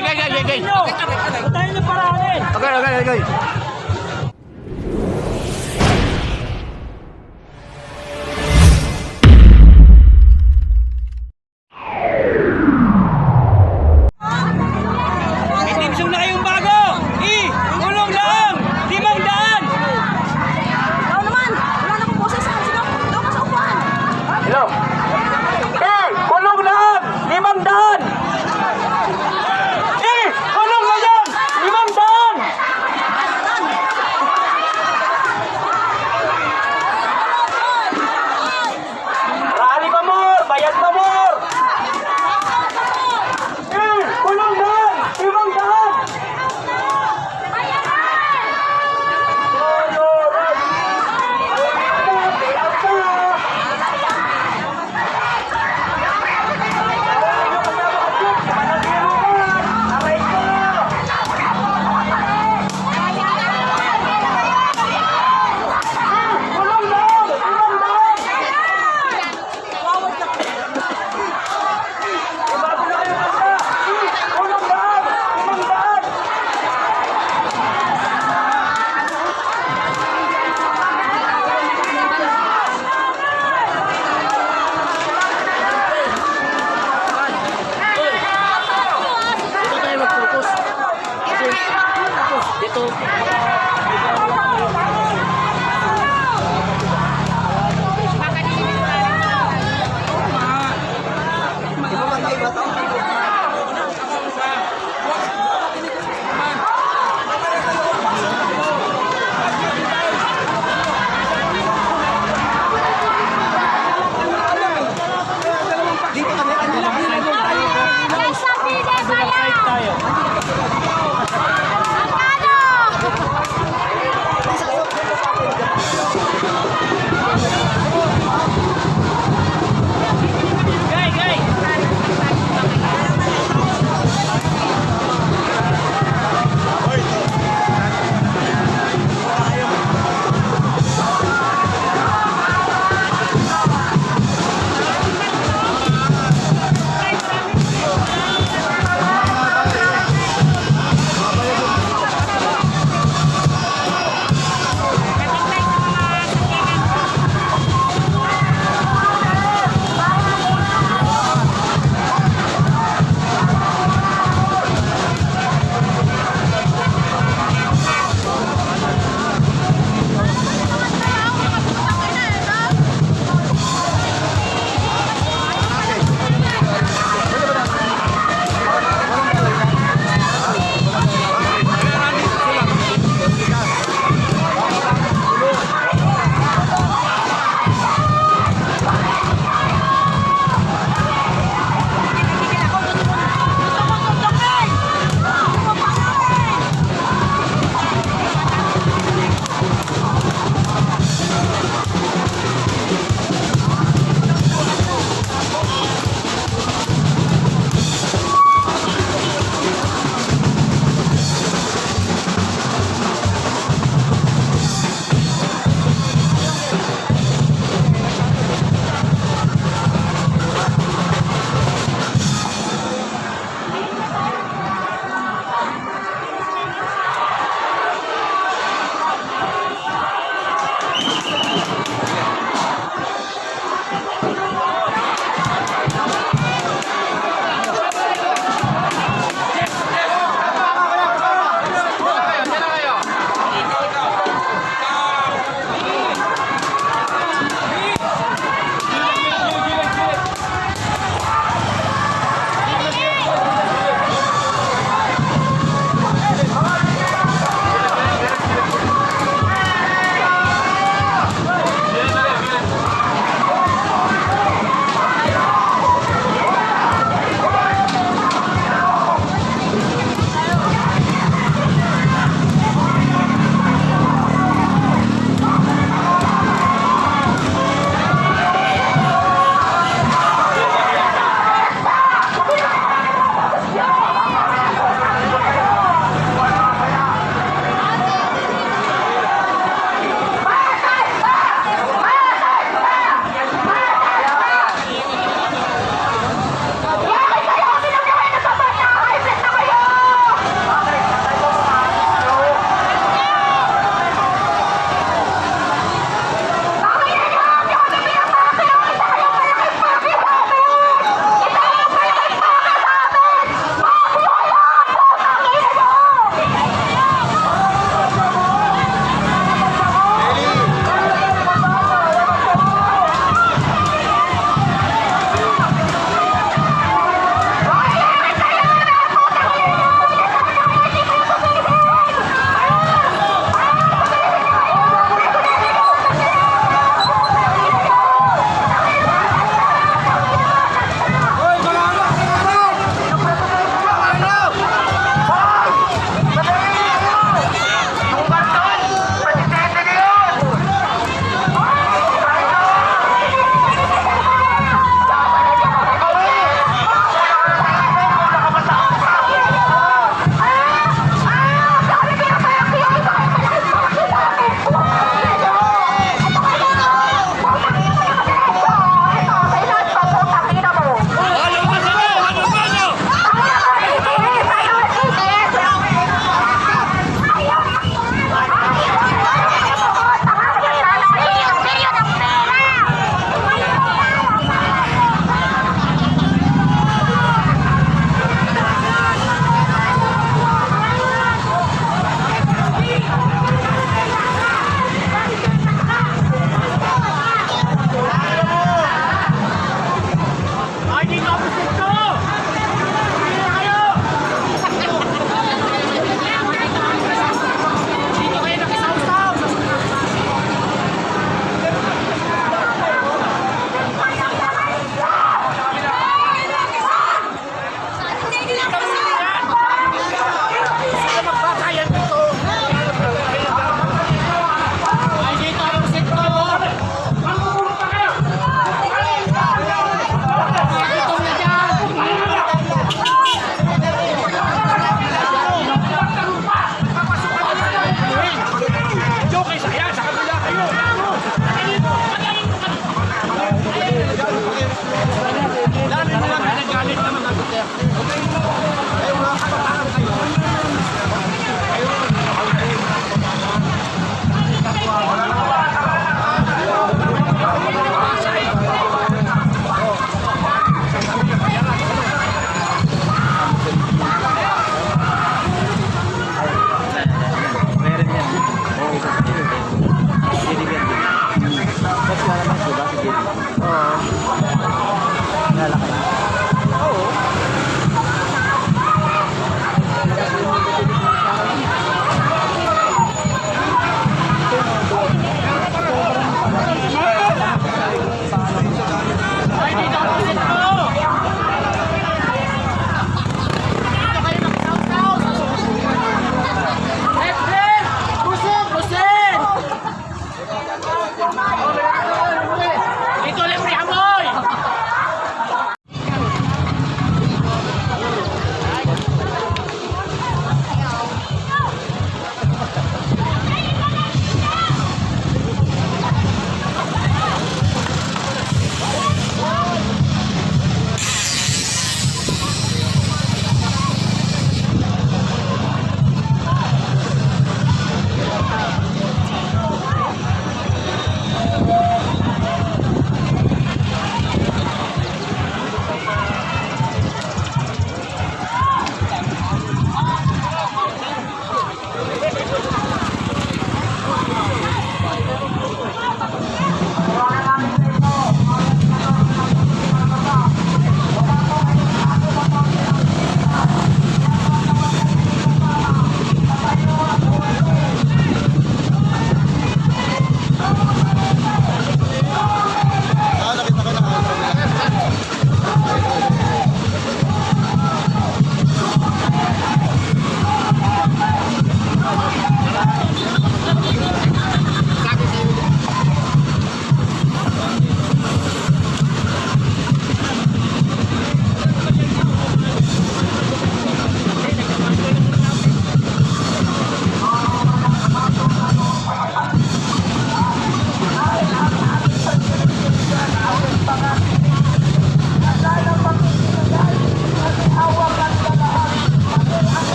okay. Tayo na paraan. Okay. May timsong na kayong bago. Kulong lang. 500. Ikaw naman! Wala na kong boses sa kanila. Doon ka sa upuan! Hello. Kulong lang. 500. Kulong na yan. 500. Rally pa more. Bayad pa more. Kulong lang. 500.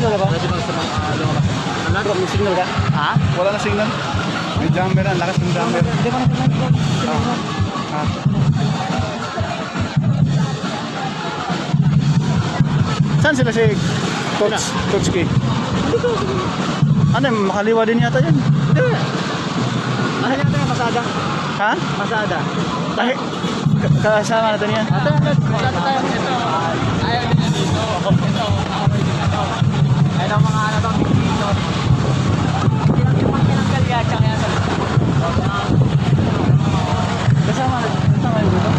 signal ba? Pwede ba sa mga lumabas? Wala, may signal ka? Ha? Wala na signal. May jammer na, lakas ng jammer. Hindi ba na signal? Ah. Saan sila si Coach K? Ano, makaliwa din yata yan. Hindi. Ano yata yung pasada? Ha? Pasada. Dahil, kasama natin yan. Ito, wala na tayo. Ito. Ayaw din yan dito. Ito. Ayun ang mga ano bang dito. Yung mga kinanggal yan, tsaka yan sa Kasama yung dito?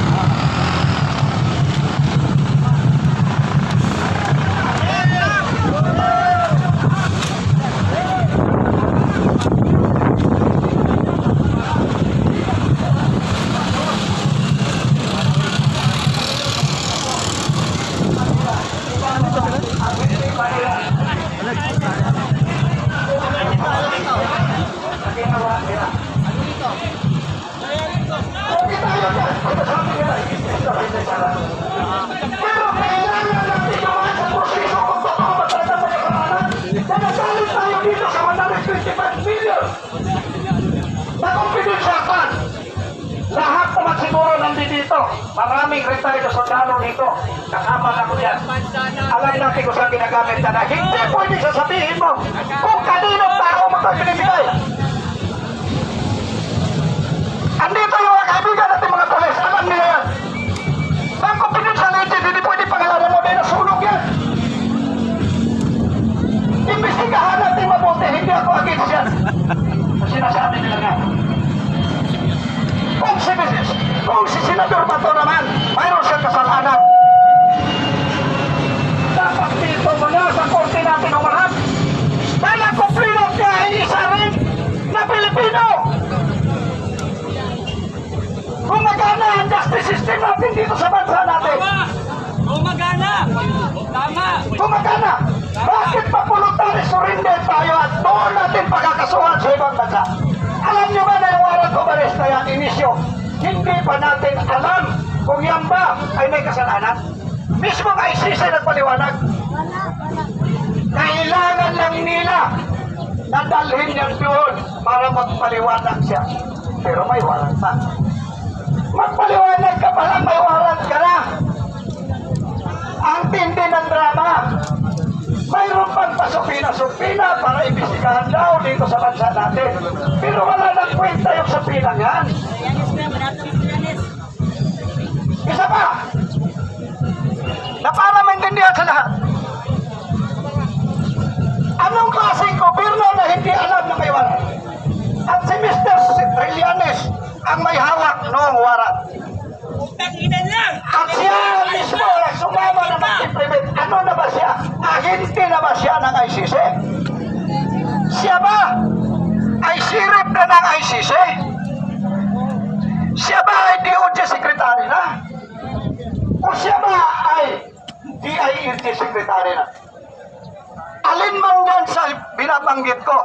Pero kailangan natin dumaan sa proseso kung totoo ba talaga may kasalanan. Nagasalit tayo dito sa 125 million na confidential fund. Lahat naman siguro nandito. Maraming retired na sundalo dito. Kasama na ko yan. Alam natin kung saan ginagamit na hindi pwede sasabihin mo kung kaninong tao mo ito binibigay. Andito yung mga kaibigan natin mga polis. Alam nila yan. Ang confidential agent, hindi pwede pangalanan mo dahil nasunog yan. Imbestigahan natin mabuti, hindi ako against yan. Sinasabi nila nga. Kung si Senador Bato naman, mayroon siyang kasalanan. Dapat dito muna sa korte natin umarap. Dahil ang complainant niya ay isa rin na Pilipino. Gumagana ang justice system natin dito sa bansa natin. Gumagana! Tama! Gumagana! Bakit pa voluntary surrender tayo at doon natin pagkakasuhan sa ibang bansa? Alam niyo ba na yung warrant of arrest na yan inisyo? Hindi pa natin alam kung yan ba ay may kasalanan. Mismo ang ICC nagpaliwanag. Kailangan lang nila na dalhin yan doon para magpaliwanag siya. Pero may warrant pa. Magpaliwanag ka pa lang, may warrant ka na. Ang tindi ng drama. Mayroon pang pasupina-supina para imbestigahan daw dito sa bansa natin. Pero wala nang kwenta yung supinang yan. Isa pa, na para maintindihan sa lahat. Anong klaseng gobyerno na hindi alam na may warrant? At si Mr. Trillanes ang may hawak noong warrant. Tanginan lang! At siya mismo ang sumama na mag-implement. Ano na ba siya? Ahente na ba siya ng ICC? Siya ba ay sirip na ng ICC? Siya ba ay DOJ Secretary na? O siya ba ay DILG Secretary na? Alin man yan sa binabanggit ko,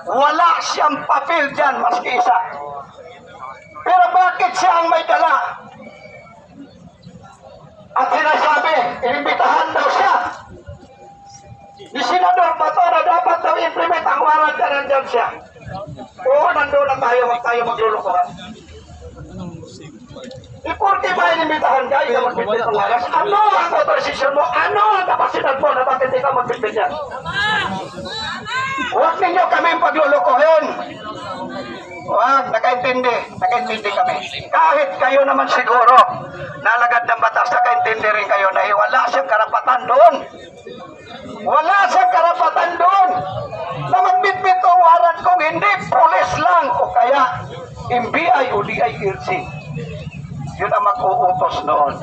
wala siyang papel dyan maski isa. Pero bakit siya ang may dala? At sinasabi, inimbitahan daw siya ni Senador Bato na dapat daw implement ang warrant na nandyan siya. Oo, nandun na tayo, wag tayo maglulukuhan. Iporte ba inimbitahan ka? Ikaw magbitbit ng warrant? Ano ang authorization mo? Ano ang kapasidad mo na bakit ikaw magbitbit yan? Huwag ninyo kami paglulukuhin. Wag, nakaintindi kami. Kahit kayo naman siguro, nalagad ng batas, nakaintindi rin kayo na wala siyang karapatan doon. Wala siyang karapatan doon na magbitbit o warrant kung hindi pulis lang o kaya MBI o DILG. Yun ang mag-uutos noon.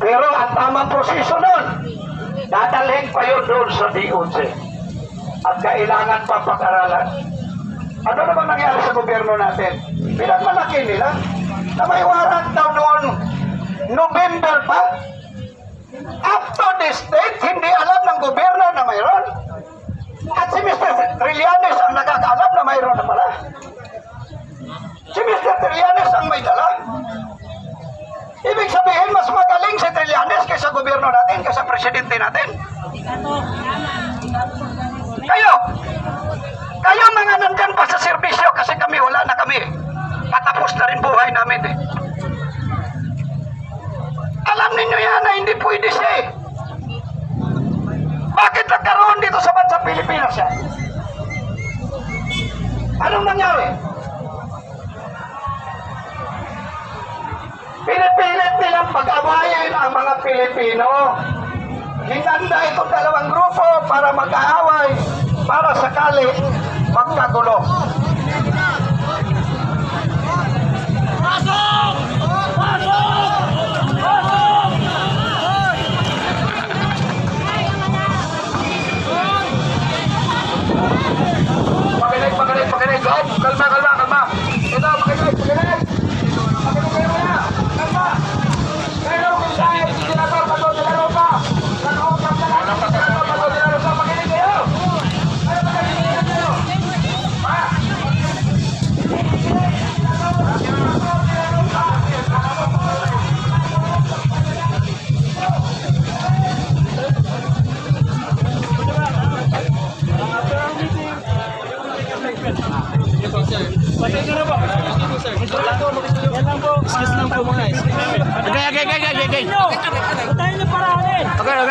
Pero ang tamang proseso noon, dadalhin pa yun doon sa DOJ. At kailangan pa pag-aralan. Ano naman nangyari sa gobyerno natin? Pinagmalaki nila na may warrant daw noon November pa. Up to this date, hindi alam ng gobyerno na mayroon. At si Mr. Trillanes ang nakakaalam na mayroon na pala. Si Mr. Trillanes ang may dala. Ibig sabihin, mas magaling si Trillanes kaysa gobyerno natin, kaysa presidente natin. Kayo mga nandyan pa sa serbisyo kasi kami wala na kami. Patapos na rin buhay namin eh. Alam ninyo yan na hindi pwede siya eh. Bakit nagkaroon dito sa bansang Pilipinas siya? Anong nangyari? Pinipilit nilang pag-awayin ang mga Pilipino. Hinanda itong dalawang grupo para mag-aaway, para sakali magkagulo. Pasok! Pasok! Pasok! Makinig. Loob. Kalma. Ito, makinig. Makinig muna. Kalma. Pero kung dahil sinator pa doon sila ropa. Nakausap na lang. Sinator pa doon sila ropa. Makinig kayo. Makinig kayo. Ha? Pasensya na po. Yan lang po. Excuse lang po muna. Okay. Tayo na parahanin. Okay.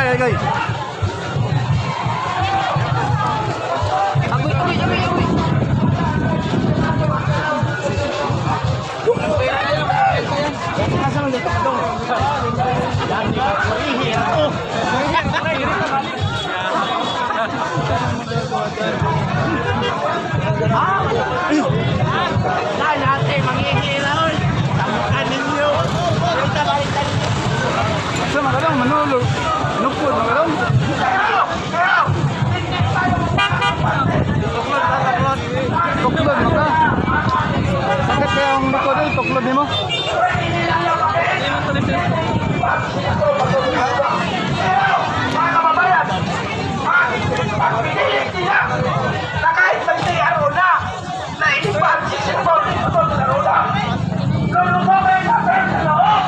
Sa magalong, manulog. Nupod, magalong. Tuklod mo ka. Bakit kaya ang likod ay tuklod mo? Mga kababayan, pagpinilit niya na kahit nagtiyaro na inipan si Senador sa Roda. Lulubogin natin sa loob.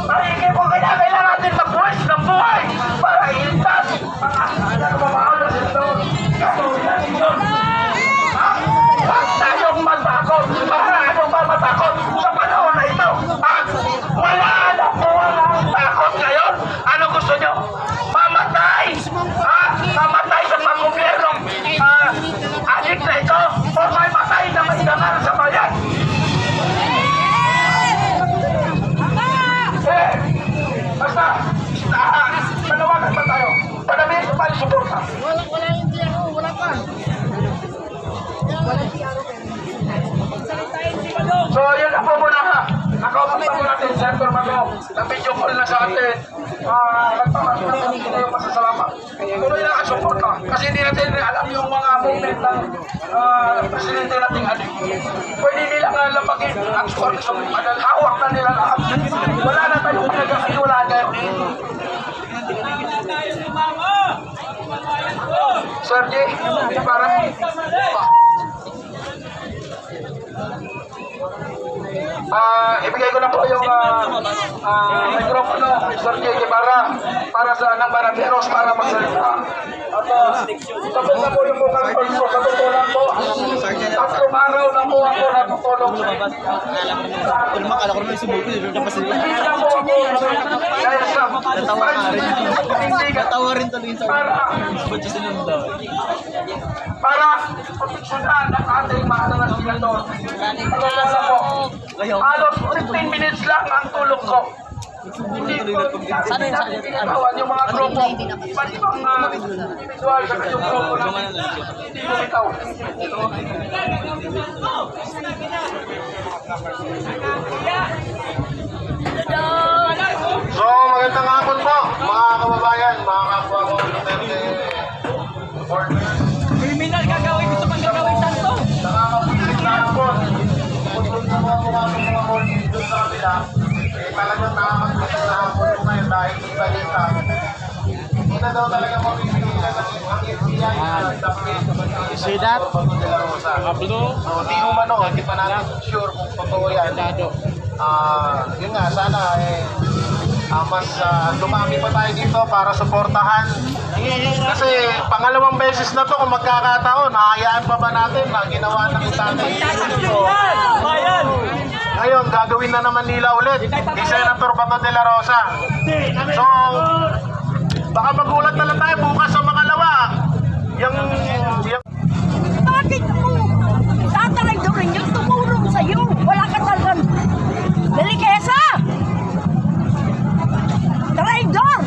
Mariki po kailangan natin mag-buwis ng buhay para iligtas ang nagmamahal na Senador. Katuloy yun. Huwag tayong matakot. Ano ba matakot sa panahon na ito? Wala na po walang takot ngayon. Ano gusto nyo? Mamatay! Mamatay sa pang-gobyernong adik na ito o may matay na may dangal sa bayan? Basta, panawagan pa tayo. Panamin pa yung suporta. Wala yung tiyan, wala pa. So, yun na po muna ha. Nakausap po natin si Senator Mago. Na-video call na sa atin. Nagpapasalamat ko yung masasalamat. Tuloy na ang suporta. Kasi hindi natin alam yung mga movement ng presidente nating adik. Pwede nila nga lapagin ang suporta sa mga hawak na nila lahat. Wala na tayong pinagkasinulaan ngayon. Sir J, parang ibigay ko na po yung mikropono, Sir J. Guevara, para sa ng Barateros para magsalita. At tapos na po yung bukang pulso. Sa totoo lang po, 3 araw na po ako natutulog sa Kala ko naman yung subuko, yung tapos nila. hindi na po ako dahil sa Natawa rin tuloy sa para proteksyonan ang ating mahal na senador. Pagkakala po, halos 15 minutes lang ang tulog ko. Hindi ko natin pinatawan yung mga grupo. Iba't ibang individual sa kanyang grupo namin. Hindi ko bitaw. So, magandang hapon po, mga kababayan, mga kapwa ko Duterte supporters. Criminal gagawin, gusto pang gagawin santo. Nakakapilit na hapon. Kung sa mga pumasok mga mall dito sa kanila, talagang nakakapilit na hapon po ngayon dahil ibalita. na daw talaga mamimigay na ng ang FBI na dapat See that? Bato de la Rosa. So, di umano, hindi pa natin sure kung totoo yan. Yun nga, sana mas dumami pa tayo dito para suportahan. Kasi pangalawang beses na to kung magkakataon, hahayaan pa ba natin na ginawa ng Tatay Digong? Bayan! Ngayon, gagawin na naman nila ulit ni Senator Bato de la Rosa. So, baka magulat na lang tayo bukas sa makalawa. Yung